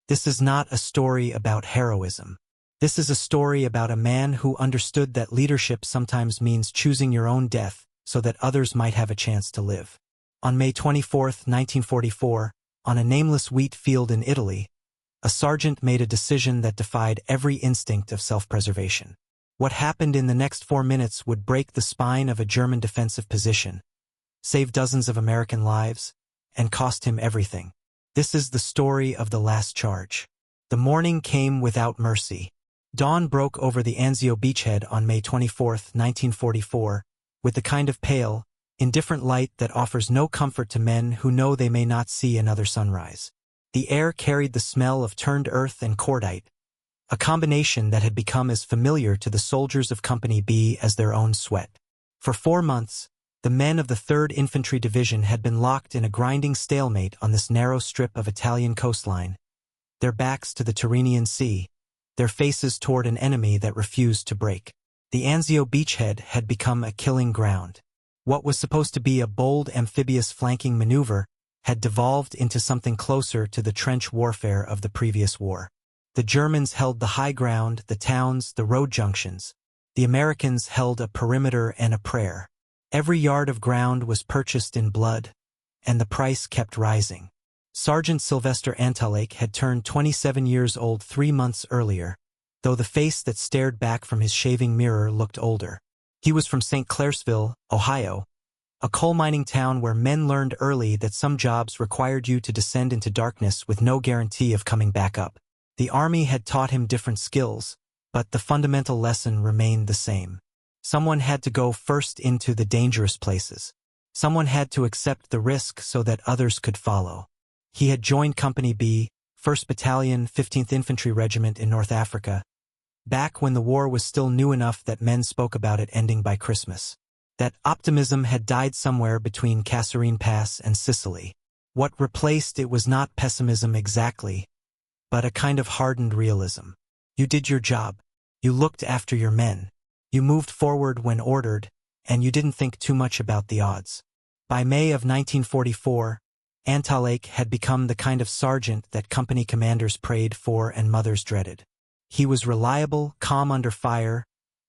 This is not a story about heroism. This is a story about a man who understood that leadership sometimes means choosing your own death so that others might have a chance to live. On May 24, 1944, on a nameless wheat field in Italy, a sergeant made a decision that defied every instinct of self-preservation. What happened in the next 4 minutes would break the spine of a German defensive position, save dozens of American lives, and cost him everything. This is the story of the last charge. The morning came without mercy. Dawn broke over the Anzio beachhead on May 24, 1944, with the kind of pale, indifferent light that offers no comfort to men who know they may not see another sunrise. The air carried the smell of turned earth and cordite, a combination that had become as familiar to the soldiers of Company B as their own sweat. For 4 months, the men of the 3rd Infantry Division had been locked in a grinding stalemate on this narrow strip of Italian coastline, their backs to the Tyrrhenian Sea, their faces toward an enemy that refused to break. The Anzio beachhead had become a killing ground. What was supposed to be a bold amphibious flanking maneuver had devolved into something closer to the trench warfare of the previous war. The Germans held the high ground, the towns, the road junctions. The Americans held a perimeter and a prayer. Every yard of ground was purchased in blood, and the price kept rising. Sergeant Sylvester Antolak had turned 27 years old 3 months earlier, though the face that stared back from his shaving mirror looked older. He was from St. Clairsville, Ohio, a coal mining town where men learned early that some jobs required you to descend into darkness with no guarantee of coming back up. The Army had taught him different skills, but the fundamental lesson remained the same. Someone had to go first into the dangerous places. Someone had to accept the risk so that others could follow. He had joined Company B, 1st Battalion, 15th Infantry Regiment in North Africa, back when the war was still new enough that men spoke about it ending by Christmas. That optimism had died somewhere between Kasserine Pass and Sicily. What replaced it was not pessimism exactly, but a kind of hardened realism. You did your job. You looked after your men. You moved forward when ordered, and you didn't think too much about the odds. By May of 1944, Antolak had become the kind of sergeant that company commanders prayed for and mothers dreaded. He was reliable, calm under fire,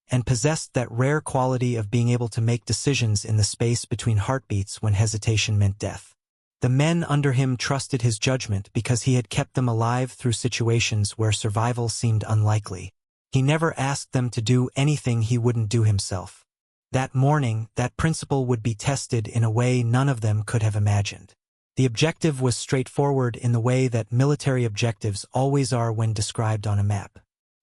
and possessed that rare quality of being able to make decisions in the space between heartbeats when hesitation meant death. The men under him trusted his judgment because he had kept them alive through situations where survival seemed unlikely. He never asked them to do anything he wouldn't do himself. That morning, that principle would be tested in a way none of them could have imagined. The objective was straightforward in the way that military objectives always are when described on a map.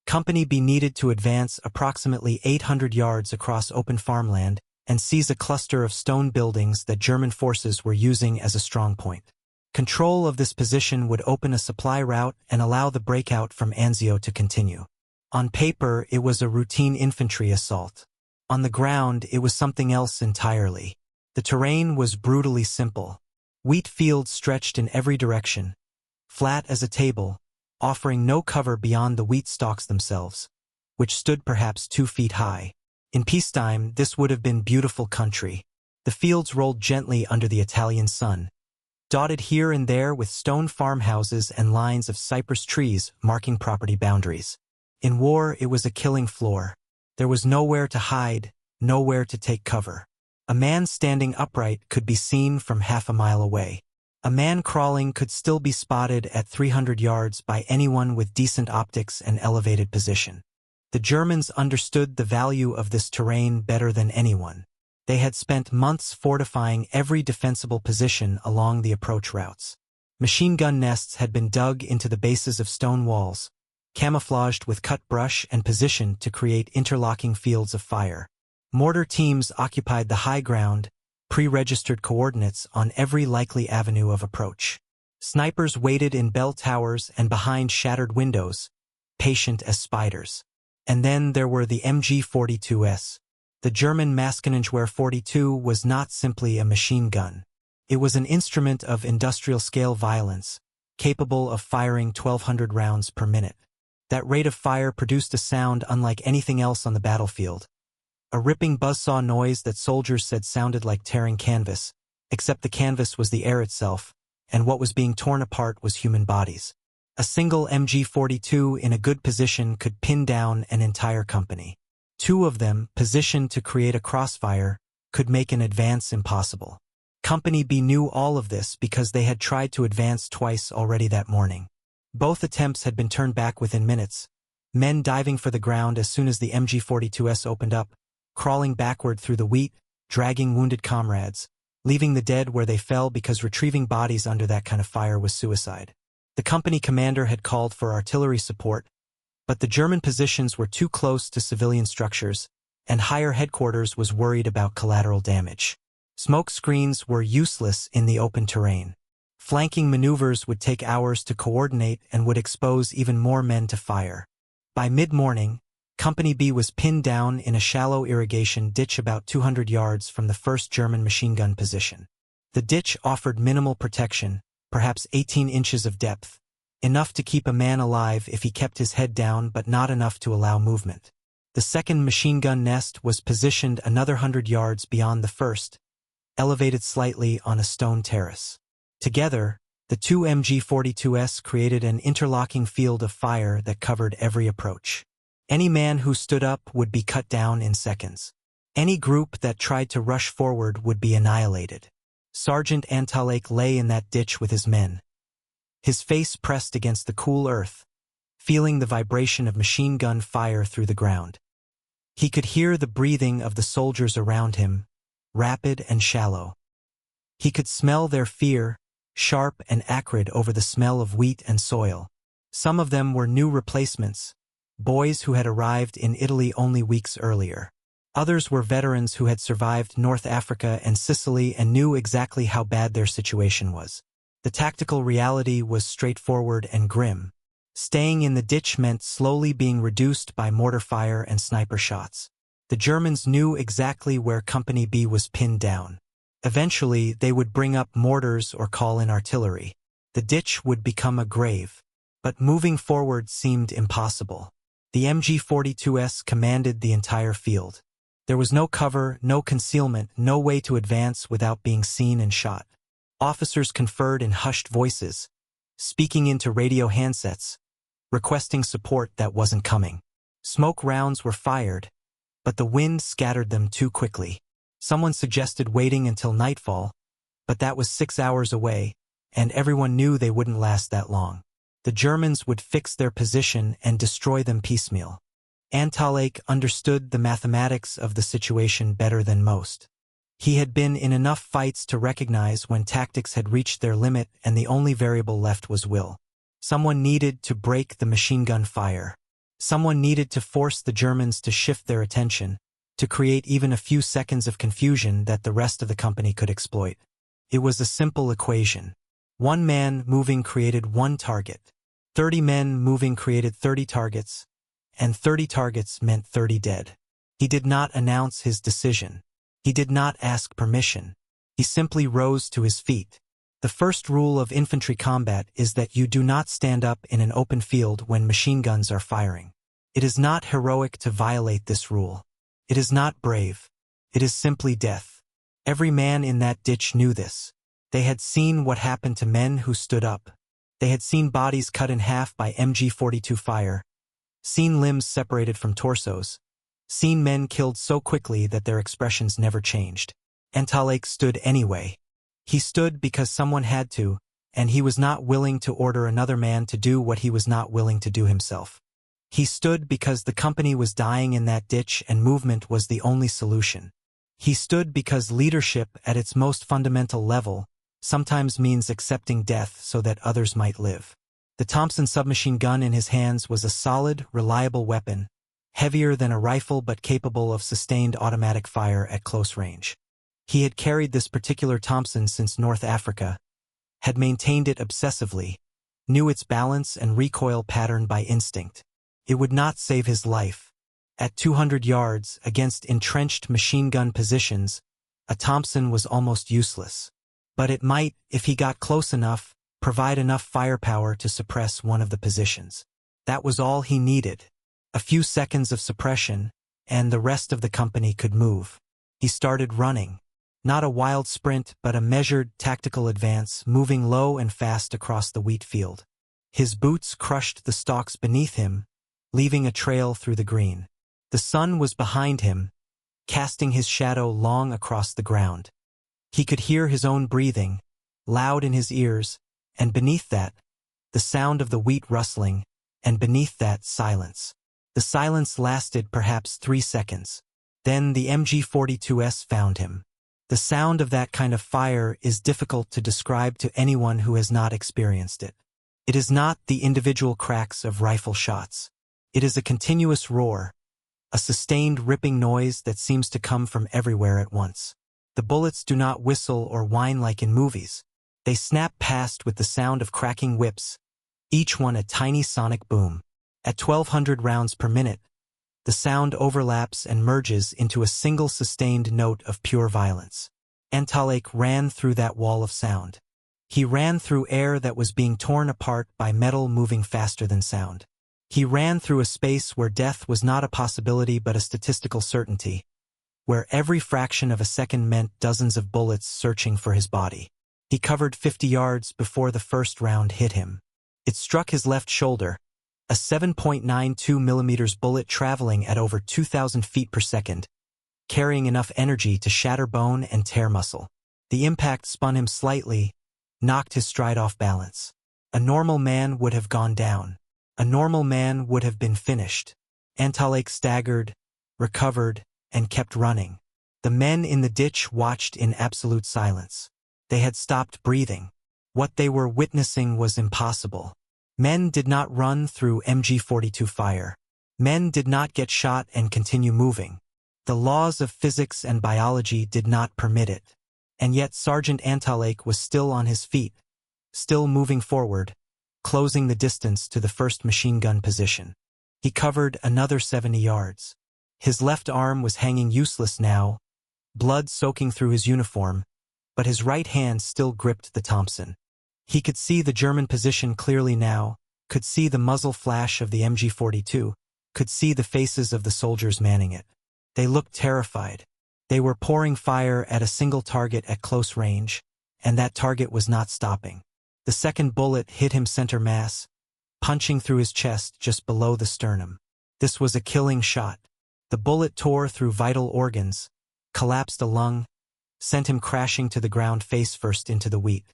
Company B needed to advance approximately 800 yards across open farmland and seize a cluster of stone buildings that German forces were using as a strong point. Control of this position would open a supply route and allow the breakout from Anzio to continue. On paper, it was a routine infantry assault. On the ground, it was something else entirely. The terrain was brutally simple. Wheat fields stretched in every direction, flat as a table, offering no cover beyond the wheat stalks themselves, which stood perhaps 2 feet high. In peacetime, this would have been beautiful country. The fields rolled gently under the Italian sun, dotted here and there with stone farmhouses and lines of cypress trees marking property boundaries. In war, it was a killing floor. There was nowhere to hide, nowhere to take cover. A man standing upright could be seen from half a mile away. A man crawling could still be spotted at 300 yards by anyone with decent optics and elevated position. The Germans understood the value of this terrain better than anyone. They had spent months fortifying every defensible position along the approach routes. Machine gun nests had been dug into the bases of stone walls, camouflaged with cut brush and positioned to create interlocking fields of fire. Mortar teams occupied the high ground, pre-registered coordinates on every likely avenue of approach. Snipers waited in bell towers and behind shattered windows, patient as spiders. And then there were the MG42s. The German Maskenengewehr 42 was not simply a machine gun. It was an instrument of industrial-scale violence, capable of firing 1,200 rounds per minute. That rate of fire produced a sound unlike anything else on the battlefield. A ripping buzzsaw noise that soldiers said sounded like tearing canvas, except the canvas was the air itself, and what was being torn apart was human bodies. A single MG42 in a good position could pin down an entire company. Two of them, positioned to create a crossfire, could make an advance impossible. Company B knew all of this because they had tried to advance twice already that morning. Both attempts had been turned back within minutes, men diving for the ground as soon as the MG42s opened up, crawling backward through the wheat, dragging wounded comrades, leaving the dead where they fell because retrieving bodies under that kind of fire was suicide. The company commander had called for artillery support, but the German positions were too close to civilian structures, and higher headquarters was worried about collateral damage. Smoke screens were useless in the open terrain. Flanking maneuvers would take hours to coordinate and would expose even more men to fire. By mid-morning, Company B was pinned down in a shallow irrigation ditch about 200 yards from the first German machine gun position. The ditch offered minimal protection, perhaps 18 inches of depth, enough to keep a man alive if he kept his head down but not enough to allow movement. The second machine gun nest was positioned another 100 yards beyond the first, elevated slightly on a stone terrace. Together, the two MG42s created an interlocking field of fire that covered every approach. Any man who stood up would be cut down in seconds. Any group that tried to rush forward would be annihilated. Sergeant Antolak lay in that ditch with his men, his face pressed against the cool earth, feeling the vibration of machine gun fire through the ground. He could hear the breathing of the soldiers around him, rapid and shallow. He could smell their fear, sharp and acrid over the smell of wheat and soil. Some of them were new replacements, boys who had arrived in Italy only weeks earlier. Others were veterans who had survived North Africa and Sicily and knew exactly how bad their situation was. The tactical reality was straightforward and grim. Staying in the ditch meant slowly being reduced by mortar fire and sniper shots. The Germans knew exactly where Company B was pinned down. Eventually, they would bring up mortars or call in artillery. The ditch would become a grave. But moving forward seemed impossible. The MG42s commanded the entire field. There was no cover, no concealment, no way to advance without being seen and shot. Officers conferred in hushed voices, speaking into radio handsets, requesting support that wasn't coming. Smoke rounds were fired, but the wind scattered them too quickly. Someone suggested waiting until nightfall, but that was 6 hours away, and everyone knew they wouldn't last that long. The Germans would fix their position and destroy them piecemeal. Antolak understood the mathematics of the situation better than most. He had been in enough fights to recognize when tactics had reached their limit and the only variable left was will. Someone needed to break the machine gun fire. Someone needed to force the Germans to shift their attention, to create even a few seconds of confusion that the rest of the company could exploit. It was a simple equation. One man moving created one target. 30 men moving created 30 targets, and 30 targets meant 30 dead. He did not announce his decision. He did not ask permission. He simply rose to his feet. The first rule of infantry combat is that you do not stand up in an open field when machine guns are firing. It is not heroic to violate this rule. It is not brave. It is simply death. Every man in that ditch knew this. They had seen what happened to men who stood up. They had seen bodies cut in half by MG42 fire, seen limbs separated from torsos, seen men killed so quickly that their expressions never changed. Antolak stood anyway. He stood because someone had to, and he was not willing to order another man to do what he was not willing to do himself. He stood because the company was dying in that ditch and movement was the only solution. He stood because leadership at its most fundamental level sometimes means accepting death so that others might live. The Thompson submachine gun in his hands was a solid, reliable weapon, heavier than a rifle but capable of sustained automatic fire at close range. He had carried this particular Thompson since North Africa, had maintained it obsessively, knew its balance and recoil pattern by instinct. It would not save his life. At 200 yards, against entrenched machine gun positions, a Thompson was almost useless. But it might, if he got close enough, provide enough firepower to suppress one of the positions. That was all he needed. A few seconds of suppression, and the rest of the company could move. He started running. Not a wild sprint, but a measured, tactical advance, moving low and fast across the wheat field. His boots crushed the stalks beneath him, leaving a trail through the green. The sun was behind him, casting his shadow long across the ground. He could hear his own breathing, loud in his ears, and beneath that, the sound of the wheat rustling, and beneath that, silence. The silence lasted perhaps 3 seconds. Then the MG42S found him. The sound of that kind of fire is difficult to describe to anyone who has not experienced it. It is not the individual cracks of rifle shots. It is a continuous roar, a sustained ripping noise that seems to come from everywhere at once. The bullets do not whistle or whine like in movies. They snap past with the sound of cracking whips, each one a tiny sonic boom. At 1,200 rounds per minute, the sound overlaps and merges into a single sustained note of pure violence. Antolak ran through that wall of sound. He ran through air that was being torn apart by metal moving faster than sound. He ran through a space where death was not a possibility but a statistical certainty, where every fraction of a second meant dozens of bullets searching for his body. He covered 50 yards before the first round hit him. It struck his left shoulder, a 7.92 mm bullet traveling at over 2,000 feet per second, carrying enough energy to shatter bone and tear muscle. The impact spun him slightly, knocked his stride off balance. A normal man would have gone down. A normal man would have been finished. Antolak staggered, recovered, and kept running. The men in the ditch watched in absolute silence. They had stopped breathing. What they were witnessing was impossible. Men did not run through MG42 fire. Men did not get shot and continue moving. The laws of physics and biology did not permit it. And yet Sergeant Antolak was still on his feet, still moving forward, closing the distance to the first machine gun position. He covered another 70 yards. His left arm was hanging useless now, blood soaking through his uniform, but his right hand still gripped the Thompson. He could see the German position clearly now, could see the muzzle flash of the MG42, could see the faces of the soldiers manning it. They looked terrified. They were pouring fire at a single target at close range, and that target was not stopping. The second bullet hit him center mass, punching through his chest just below the sternum. This was a killing shot. The bullet tore through vital organs, collapsed a lung, sent him crashing to the ground face first into the wheat.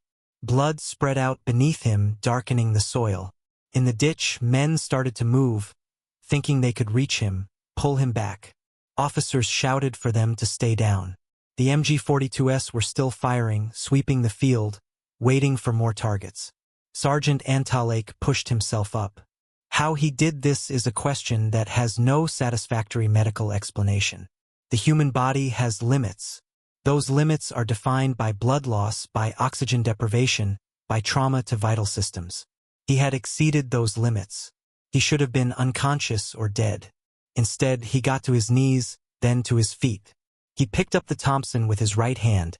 Blood spread out beneath him, darkening the soil. In the ditch, men started to move, thinking they could reach him, pull him back. Officers shouted for them to stay down. The MG42s were still firing, sweeping the field, waiting for more targets. Sergeant Antolak pushed himself up. How he did this is a question that has no satisfactory medical explanation. The human body has limits. Those limits are defined by blood loss, by oxygen deprivation, by trauma to vital systems. He had exceeded those limits. He should have been unconscious or dead. Instead, he got to his knees, then to his feet. He picked up the Thompson with his right hand,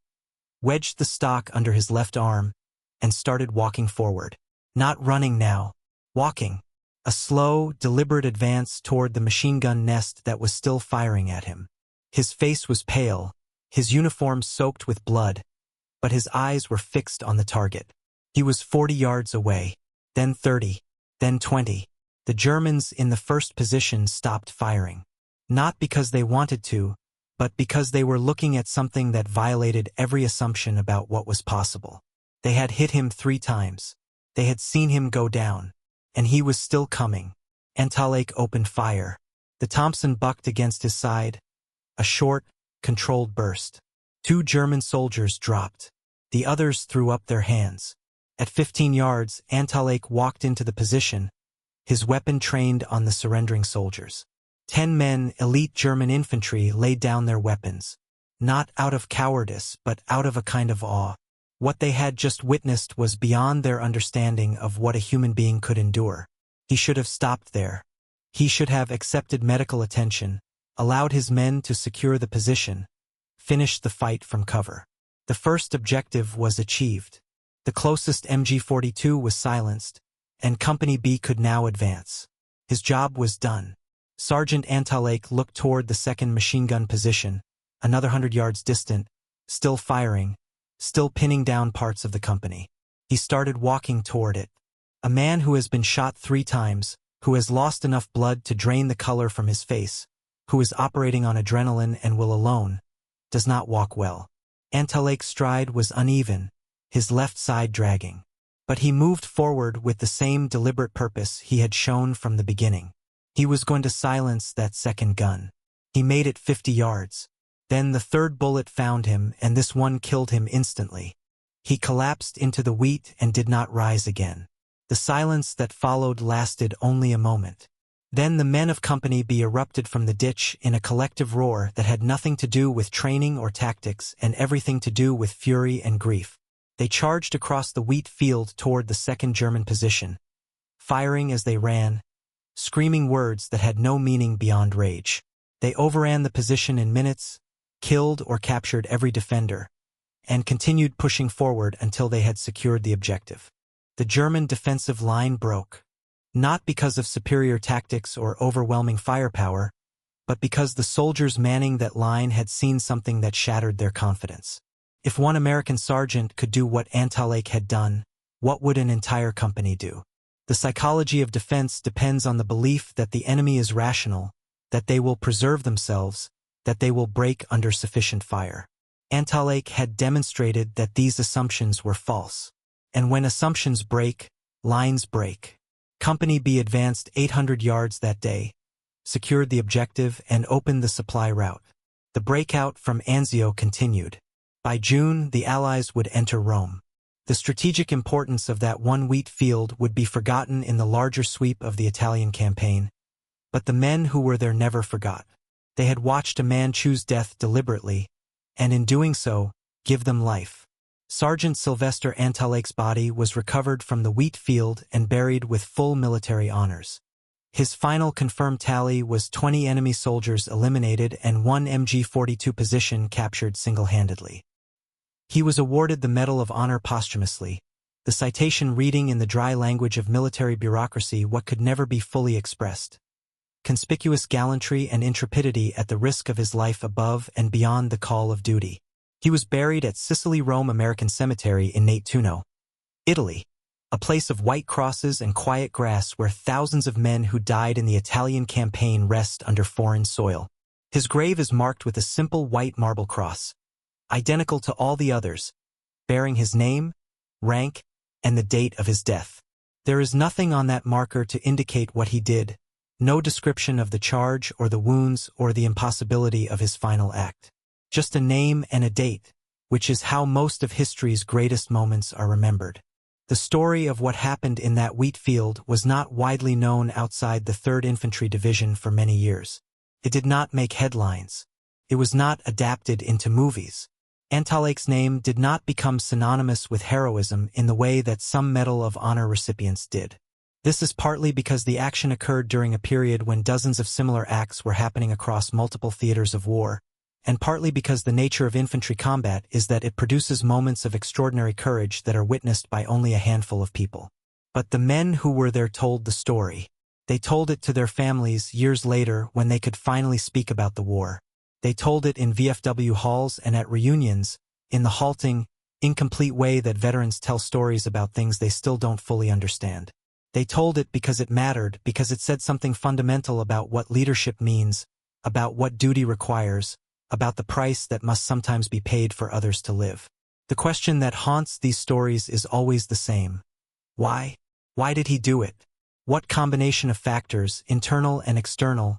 wedged the stock under his left arm, and started walking forward. Not running now. Walking. A slow, deliberate advance toward the machine gun nest that was still firing at him. His face was pale, his uniform soaked with blood, but his eyes were fixed on the target. He was 40 yards away, then 30, then 20. The Germans in the first position stopped firing. Not because they wanted to, but because they were looking at something that violated every assumption about what was possible. They had hit him 3 times. They had seen him go down. And he was still coming. Antolak opened fire. The Thompson bucked against his side. A short, controlled burst. 2 German soldiers dropped. The others threw up their hands. At 15 yards, Antolak walked into the position, his weapon trained on the surrendering soldiers. 10 men, elite German infantry, laid down their weapons. Not out of cowardice, but out of a kind of awe. What they had just witnessed was beyond their understanding of what a human being could endure. He should have stopped there. He should have accepted medical attention, allowed his men to secure the position, finished the fight from cover. The first objective was achieved. The closest MG42 was silenced, and Company B could now advance. His job was done. Sergeant Antolak looked toward the second machine gun position, another 100 yards distant, still firing, still pinning down parts of the company. He started walking toward it. A man who has been shot 3 times, who has lost enough blood to drain the color from his face, who is operating on adrenaline and will alone, does not walk well. Antolak's stride was uneven, his left side dragging. But he moved forward with the same deliberate purpose he had shown from the beginning. He was going to silence that second gun. He made it 50 yards. Then the third bullet found him, and this one killed him instantly. He collapsed into the wheat and did not rise again. The silence that followed lasted only a moment. Then the men of Company B erupted from the ditch in a collective roar that had nothing to do with training or tactics and everything to do with fury and grief. They charged across the wheat field toward the second German position, firing as they ran, screaming words that had no meaning beyond rage. They overran the position in minutes, killed or captured every defender, and continued pushing forward until they had secured the objective. The German defensive line broke, not because of superior tactics or overwhelming firepower, but because the soldiers manning that line had seen something that shattered their confidence. If one American sergeant could do what Antolak had done, what would an entire company do? The psychology of defense depends on the belief that the enemy is rational, that they will preserve themselves, that they will break under sufficient fire. Antolak had demonstrated that these assumptions were false. And when assumptions break, lines break. Company B advanced 800 yards that day, secured the objective, and opened the supply route. The breakout from Anzio continued. By June, the Allies would enter Rome. The strategic importance of that one wheat field would be forgotten in the larger sweep of the Italian campaign, but the men who were there never forgot. They had watched a man choose death deliberately, and in doing so, give them life. Sergeant Sylvester Antolak's body was recovered from the wheat field and buried with full military honors. His final confirmed tally was 20 enemy soldiers eliminated and 1 MG42 position captured single-handedly. He was awarded the Medal of Honor posthumously, the citation reading in the dry language of military bureaucracy what could never be fully expressed. Conspicuous gallantry and intrepidity at the risk of his life above and beyond the call of duty. He was buried at Sicily-Rome American Cemetery in Nettuno, Italy, a place of white crosses and quiet grass where thousands of men who died in the Italian campaign rest under foreign soil. His grave is marked with a simple white marble cross, identical to all the others, bearing his name, rank, and the date of his death. There is nothing on that marker to indicate what he did, no description of the charge or the wounds or the impossibility of his final act. Just a name and a date, which is how most of history's greatest moments are remembered. The story of what happened in that wheat field was not widely known outside the 3rd Infantry Division for many years. It did not make headlines. It was not adapted into movies. Antolak's name did not become synonymous with heroism in the way that some Medal of Honor recipients did. This is partly because the action occurred during a period when dozens of similar acts were happening across multiple theaters of war, and partly because the nature of infantry combat is that it produces moments of extraordinary courage that are witnessed by only a handful of people. But the men who were there told the story. They told it to their families years later when they could finally speak about the war. They told it in VFW halls and at reunions, in the halting, incomplete way that veterans tell stories about things they still don't fully understand. They told it because it mattered, because it said something fundamental about what leadership means, about what duty requires, about the price that must sometimes be paid for others to live. The question that haunts these stories is always the same. Why? Why did he do it? What combination of factors, internal and external,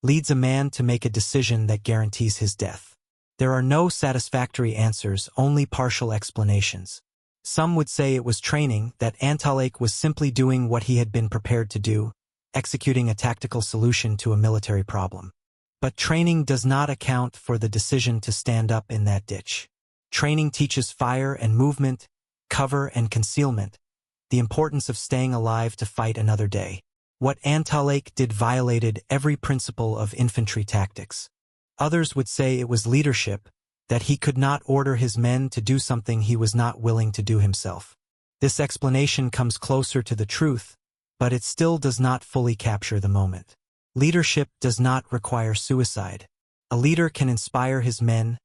leads a man to make a decision that guarantees his death? There are no satisfactory answers, only partial explanations. Some would say it was training, that Antolak was simply doing what he had been prepared to do, executing a tactical solution to a military problem. But training does not account for the decision to stand up in that ditch. Training teaches fire and movement, cover and concealment, the importance of staying alive to fight another day. What Antolak did violated every principle of infantry tactics. Others would say it was leadership, that he could not order his men to do something he was not willing to do himself. This explanation comes closer to the truth, but it still does not fully capture the moment. Leadership does not require suicide. A leader can inspire his men,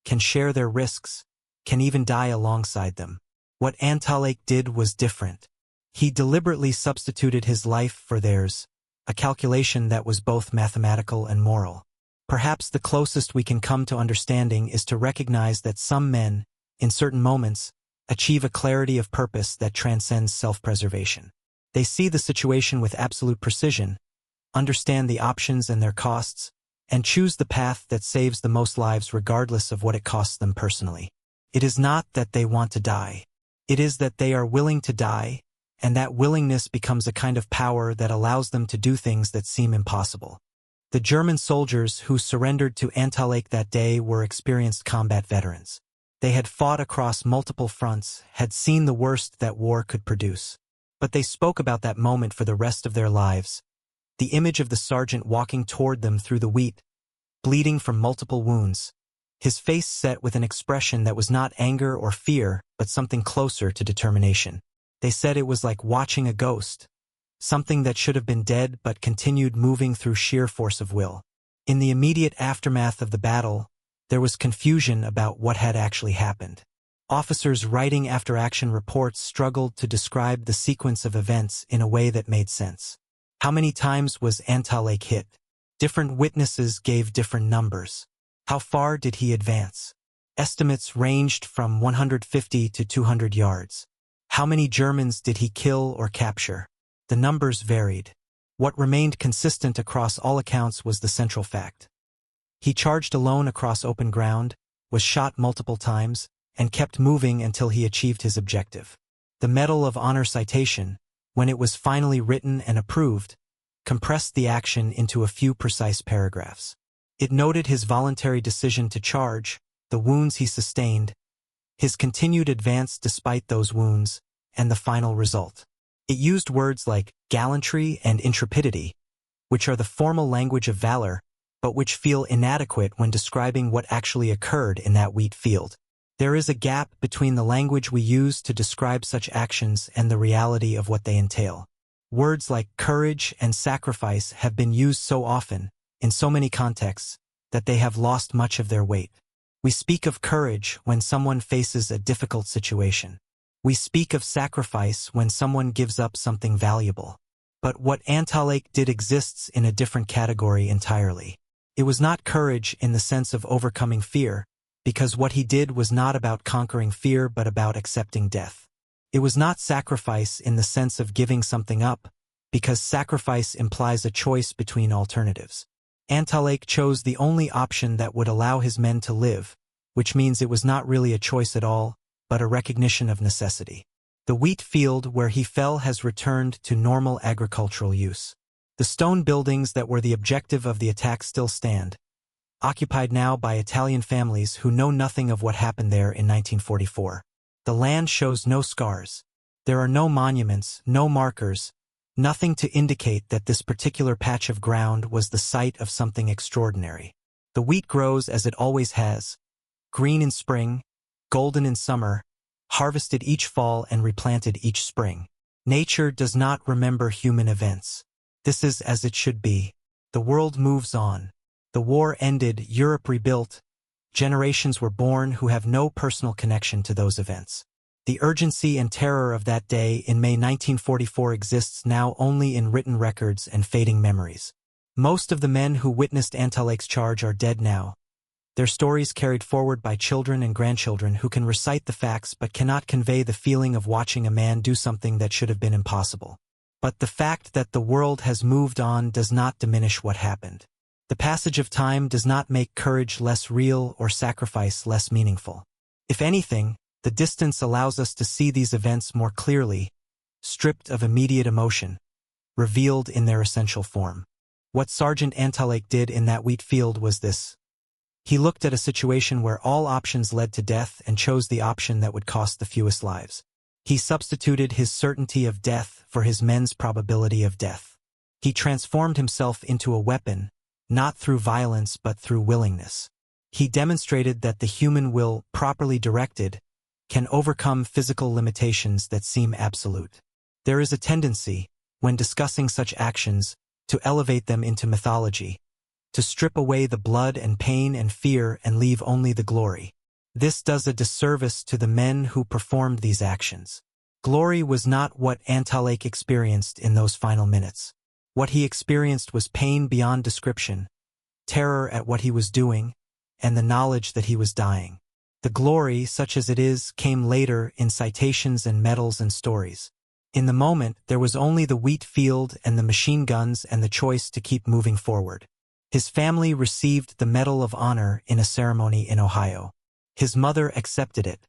can share their risks, can even die alongside them. What Antolak did was different. He deliberately substituted his life for theirs, a calculation that was both mathematical and moral. Perhaps the closest we can come to understanding is to recognize that some men, in certain moments, achieve a clarity of purpose that transcends self-preservation. They see the situation with absolute precision, understand the options and their costs, and choose the path that saves the most lives regardless of what it costs them personally. It is not that they want to die. It is that they are willing to die, and that willingness becomes a kind of power that allows them to do things that seem impossible. The German soldiers who surrendered to Antolak that day were experienced combat veterans. They had fought across multiple fronts, had seen the worst that war could produce. But they spoke about that moment for the rest of their lives. The image of the sergeant walking toward them through the wheat, bleeding from multiple wounds, his face set with an expression that was not anger or fear, but something closer to determination. They said it was like watching a ghost, something that should have been dead but continued moving through sheer force of will. In the immediate aftermath of the battle, there was confusion about what had actually happened. Officers writing after-action reports struggled to describe the sequence of events in a way that made sense. How many times was Antolak hit? Different witnesses gave different numbers. How far did he advance? Estimates ranged from 150 to 200 yards. How many Germans did he kill or capture? The numbers varied. What remained consistent across all accounts was the central fact. He charged alone across open ground, was shot multiple times, and kept moving until he achieved his objective. The Medal of Honor citation, when it was finally written and approved, compressed the action into a few precise paragraphs. It noted his voluntary decision to charge, the wounds he sustained, his continued advance despite those wounds, and the final result. It used words like gallantry and intrepidity, which are the formal language of valor, but which feel inadequate when describing what actually occurred in that wheat field. There is a gap between the language we use to describe such actions and the reality of what they entail. Words like courage and sacrifice have been used so often, in so many contexts, that they have lost much of their weight. We speak of courage when someone faces a difficult situation. We speak of sacrifice when someone gives up something valuable. But what Antolak did exists in a different category entirely. It was not courage in the sense of overcoming fear, because what he did was not about conquering fear but about accepting death. It was not sacrifice in the sense of giving something up, because sacrifice implies a choice between alternatives. Antolak chose the only option that would allow his men to live, which means it was not really a choice at all, but a recognition of necessity. The wheat field where he fell has returned to normal agricultural use. The stone buildings that were the objective of the attack still stand, occupied now by Italian families who know nothing of what happened there in 1944. The land shows no scars. There are no monuments, no markers, nothing to indicate that this particular patch of ground was the site of something extraordinary. The wheat grows as it always has, green in spring, golden in summer, harvested each fall and replanted each spring. Nature does not remember human events. This is as it should be. The world moves on. The war ended, Europe rebuilt. Generations were born who have no personal connection to those events. The urgency and terror of that day in May 1944 exists now only in written records and fading memories. Most of the men who witnessed Antolak's charge are dead now. Their stories carried forward by children and grandchildren who can recite the facts but cannot convey the feeling of watching a man do something that should have been impossible. But the fact that the world has moved on does not diminish what happened. The passage of time does not make courage less real or sacrifice less meaningful. If anything, the distance allows us to see these events more clearly, stripped of immediate emotion, revealed in their essential form. What Sergeant Antolak did in that wheat field was this. He looked at a situation where all options led to death and chose the option that would cost the fewest lives. He substituted his certainty of death for his men's probability of death. He transformed himself into a weapon, not through violence but through willingness. He demonstrated that the human will, properly directed, can overcome physical limitations that seem absolute. There is a tendency, when discussing such actions, to elevate them into mythology, to strip away the blood and pain and fear and leave only the glory. This does a disservice to the men who performed these actions. Glory was not what Antolak experienced in those final minutes. What he experienced was pain beyond description, terror at what he was doing, and the knowledge that he was dying. The glory, such as it is, came later in citations and medals and stories. In the moment, there was only the wheat field and the machine guns and the choice to keep moving forward. His family received the Medal of Honor in a ceremony in Ohio. His mother accepted it,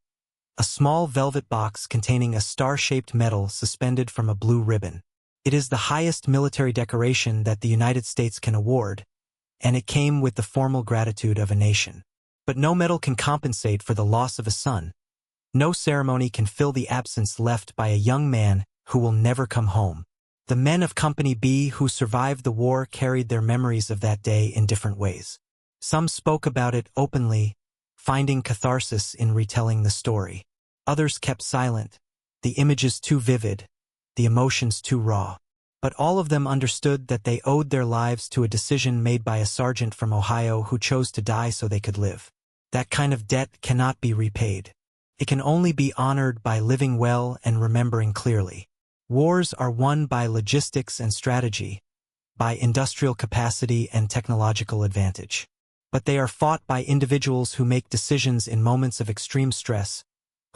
a small velvet box containing a star-shaped medal suspended from a blue ribbon. It is the highest military decoration that the United States can award, and it came with the formal gratitude of a nation. But no medal can compensate for the loss of a son. No ceremony can fill the absence left by a young man who will never come home. The men of Company B who survived the war carried their memories of that day in different ways. Some spoke about it openly, finding catharsis in retelling the story. Others kept silent, the images too vivid, the emotions too raw. But all of them understood that they owed their lives to a decision made by a sergeant from Ohio who chose to die so they could live. That kind of debt cannot be repaid. It can only be honored by living well and remembering clearly. Wars are won by logistics and strategy, by industrial capacity and technological advantage. But they are fought by individuals who make decisions in moments of extreme stress,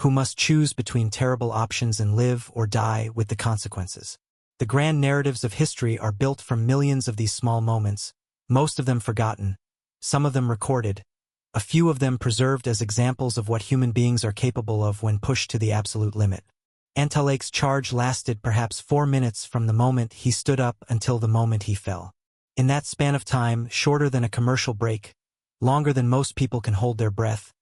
who must choose between terrible options and live or die with the consequences. The grand narratives of history are built from millions of these small moments, most of them forgotten, some of them recorded, a few of them preserved as examples of what human beings are capable of when pushed to the absolute limit. Antolak's charge lasted perhaps 4 minutes from the moment he stood up until the moment he fell. In that span of time, shorter than a commercial break, longer than most people can hold their breath,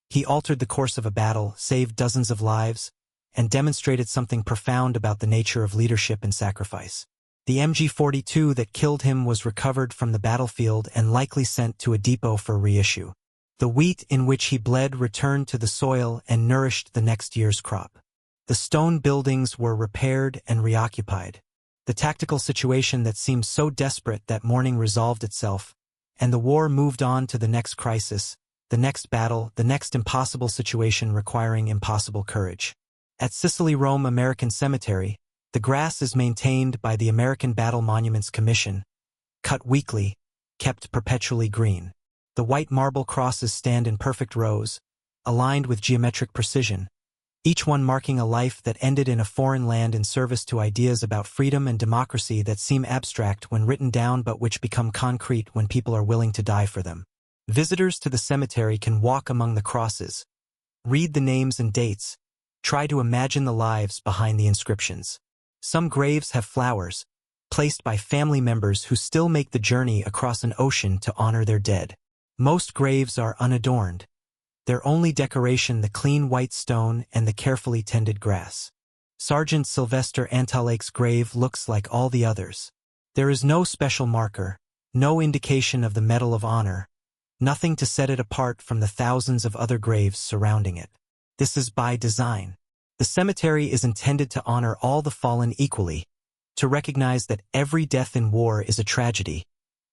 he altered the course of a battle, saved dozens of lives, and demonstrated something profound about the nature of leadership and sacrifice. The MG42 that killed him was recovered from the battlefield and likely sent to a depot for reissue. The wheat in which he bled returned to the soil and nourished the next year's crop. The stone buildings were repaired and reoccupied. The tactical situation that seemed so desperate that morning resolved itself, and the war moved on to the next crisis, the next battle, the next impossible situation requiring impossible courage. At Sicily Rome American Cemetery, the grass is maintained by the American Battle Monuments Commission, cut weekly, kept perpetually green. The white marble crosses stand in perfect rows, aligned with geometric precision, each one marking a life that ended in a foreign land in service to ideas about freedom and democracy that seem abstract when written down but which become concrete when people are willing to die for them. Visitors to the cemetery can walk among the crosses, read the names and dates, try to imagine the lives behind the inscriptions. Some graves have flowers, placed by family members who still make the journey across an ocean to honor their dead. Most graves are unadorned, their only decoration the clean white stone and the carefully tended grass. Sergeant Sylvester Antolak's grave looks like all the others. There is no special marker, no indication of the Medal of Honor, nothing to set it apart from the thousands of other graves surrounding it. This is by design. The cemetery is intended to honor all the fallen equally, to recognize that every death in war is a tragedy,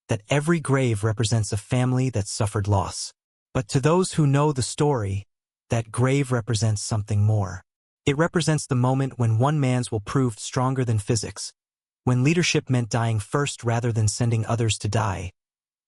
that every grave represents a family that suffered loss. But to those who know the story, that grave represents something more. It represents the moment when one man's will proved stronger than physics, when leadership meant dying first rather than sending others to die,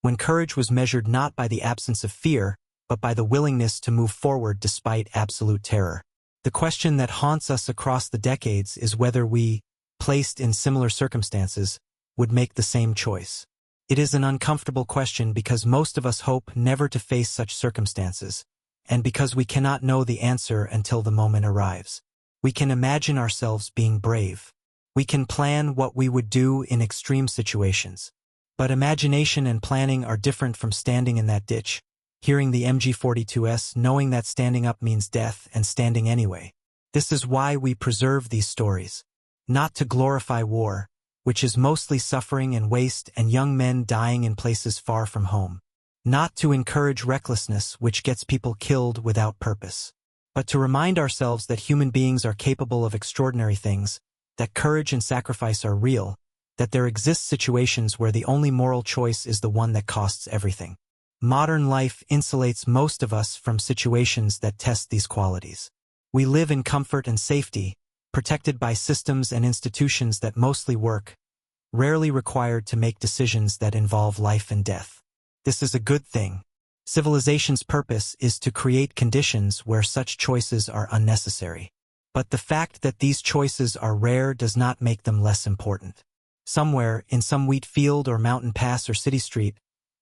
when courage was measured not by the absence of fear, but by the willingness to move forward despite absolute terror. The question that haunts us across the decades is whether we, placed in similar circumstances, would make the same choice. It is an uncomfortable question because most of us hope never to face such circumstances, and because we cannot know the answer until the moment arrives. We can imagine ourselves being brave. We can plan what we would do in extreme situations. But imagination and planning are different from standing in that ditch, hearing the MG42s, knowing that standing up means death and standing anyway. This is why we preserve these stories. Not to glorify war, which is mostly suffering and waste and young men dying in places far from home. Not to encourage recklessness, which gets people killed without purpose. But to remind ourselves that human beings are capable of extraordinary things, that courage and sacrifice are real, that there exist situations where the only moral choice is the one that costs everything. Modern life insulates most of us from situations that test these qualities. We live in comfort and safety, protected by systems and institutions that mostly work, rarely required to make decisions that involve life and death. This is a good thing. Civilization's purpose is to create conditions where such choices are unnecessary. But the fact that these choices are rare does not make them less important. Somewhere, in some wheat field or mountain pass or city street,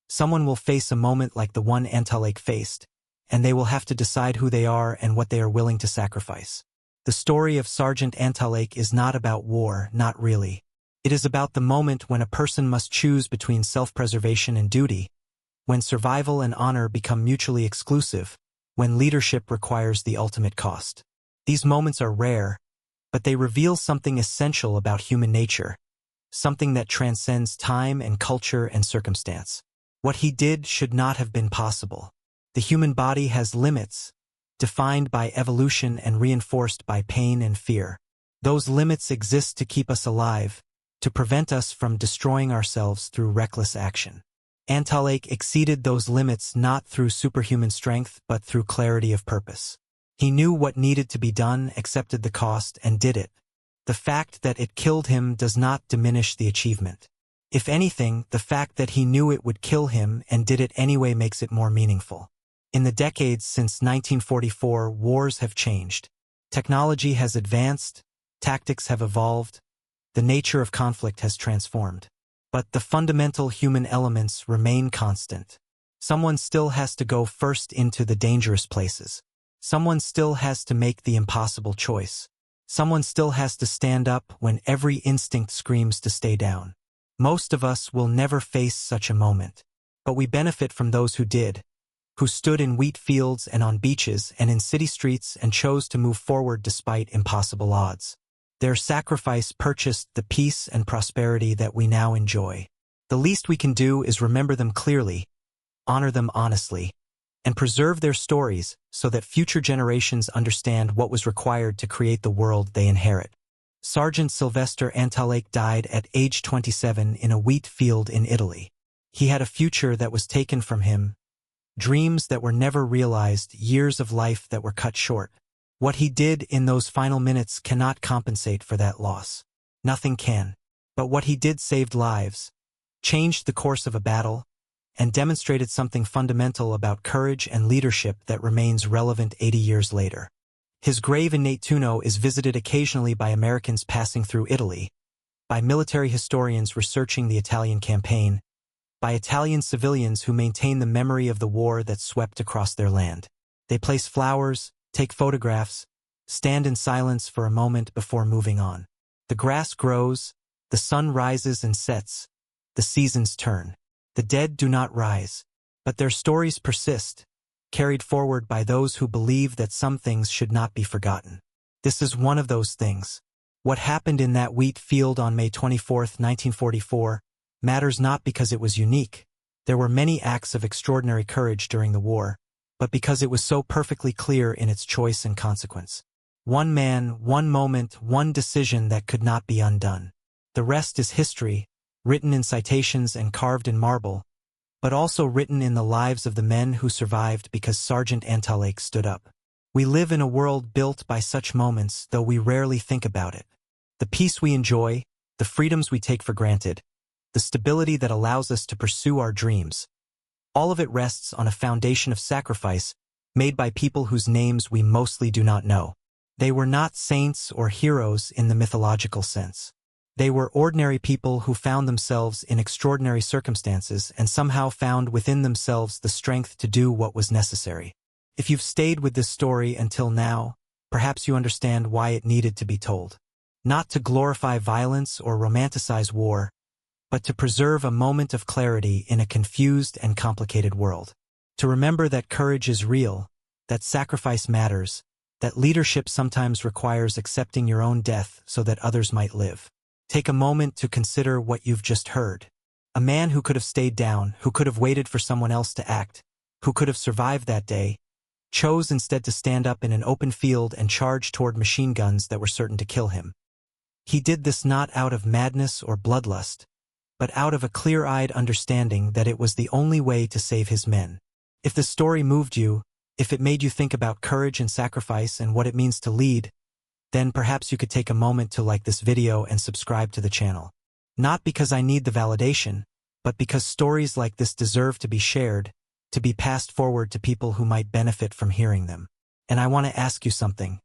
someone will face a moment like the one Antolak faced, and they will have to decide who they are and what they are willing to sacrifice. The story of Sergeant Antolak is not about war, not really. It is about the moment when a person must choose between self-preservation and duty, when survival and honor become mutually exclusive, when leadership requires the ultimate cost. These moments are rare, but they reveal something essential about human nature, something that transcends time and culture and circumstance. What he did should not have been possible. The human body has limits, defined by evolution and reinforced by pain and fear. Those limits exist to keep us alive, to prevent us from destroying ourselves through reckless action. Antolak exceeded those limits not through superhuman strength but through clarity of purpose. He knew what needed to be done, accepted the cost, and did it. The fact that it killed him does not diminish the achievement. If anything, the fact that he knew it would kill him and did it anyway makes it more meaningful. In the decades since 1944, wars have changed. Technology has advanced, tactics have evolved, the nature of conflict has transformed. But the fundamental human elements remain constant. Someone still has to go first into the dangerous places. Someone still has to make the impossible choice. Someone still has to stand up when every instinct screams to stay down. Most of us will never face such a moment. But we benefit from those who did, who stood in wheat fields and on beaches and in city streets and chose to move forward despite impossible odds. Their sacrifice purchased the peace and prosperity that we now enjoy. The least we can do is remember them clearly, honor them honestly, and preserve their stories so that future generations understand what was required to create the world they inherit. Sergeant Sylvester Antolak died at age 27 in a wheat field in Italy. He had a future that was taken from him, dreams that were never realized, years of life that were cut short. What he did in those final minutes cannot compensate for that loss. Nothing can. But what he did saved lives, changed the course of a battle, and demonstrated something fundamental about courage and leadership that remains relevant 80 years later. His grave in Nettuno is visited occasionally by Americans passing through Italy, by military historians researching the Italian campaign, by Italian civilians who maintain the memory of the war that swept across their land. They place flowers, take photographs, stand in silence for a moment before moving on. The grass grows, the sun rises and sets, the seasons turn. The dead do not rise, but their stories persist, carried forward by those who believe that some things should not be forgotten. This is one of those things. What happened in that wheat field on May 24, 1944, matters not because it was unique. There were many acts of extraordinary courage during the war, but because it was so perfectly clear in its choice and consequence. One man, one moment, one decision that could not be undone. The rest is history, written in citations and carved in marble, but also written in the lives of the men who survived because Sergeant Antolak stood up. We live in a world built by such moments, though we rarely think about it. The peace we enjoy, the freedoms we take for granted, the stability that allows us to pursue our dreams. All of it rests on a foundation of sacrifice made by people whose names we mostly do not know. They were not saints or heroes in the mythological sense. They were ordinary people who found themselves in extraordinary circumstances and somehow found within themselves the strength to do what was necessary. If you've stayed with this story until now, perhaps you understand why it needed to be told. Not to glorify violence or romanticize war, but to preserve a moment of clarity in a confused and complicated world. To remember that courage is real, that sacrifice matters, that leadership sometimes requires accepting your own death so that others might live. Take a moment to consider what you've just heard. A man who could have stayed down, who could have waited for someone else to act, who could have survived that day, chose instead to stand up in an open field and charge toward machine guns that were certain to kill him. He did this not out of madness or bloodlust, but out of a clear-eyed understanding that it was the only way to save his men. If the story moved you, if it made you think about courage and sacrifice and what it means to lead, then perhaps you could take a moment to like this video and subscribe to the channel. Not because I need the validation, but because stories like this deserve to be shared, to be passed forward to people who might benefit from hearing them. And I want to ask you something.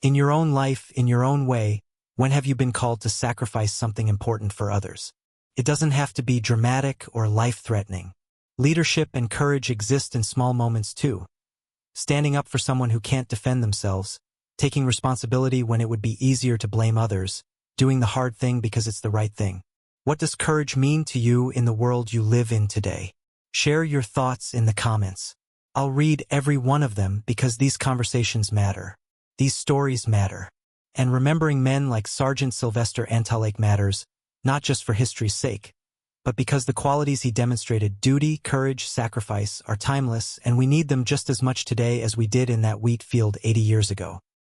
In your own life, in your own way, when have you been called to sacrifice something important for others? It doesn't have to be dramatic or life-threatening. Leadership and courage exist in small moments too. Standing up for someone who can't defend themselves, taking responsibility when it would be easier to blame others, doing the hard thing because it's the right thing. What does courage mean to you in the world you live in today? Share your thoughts in the comments. I'll read every one of them because these conversations matter. These stories matter. And remembering men like Sergeant Sylvester Antolak matters, not just for history's sake, but because the qualities he demonstrated, duty, courage, sacrifice, are timeless, and we need them just as much today as we did in that wheat field 80 years ago.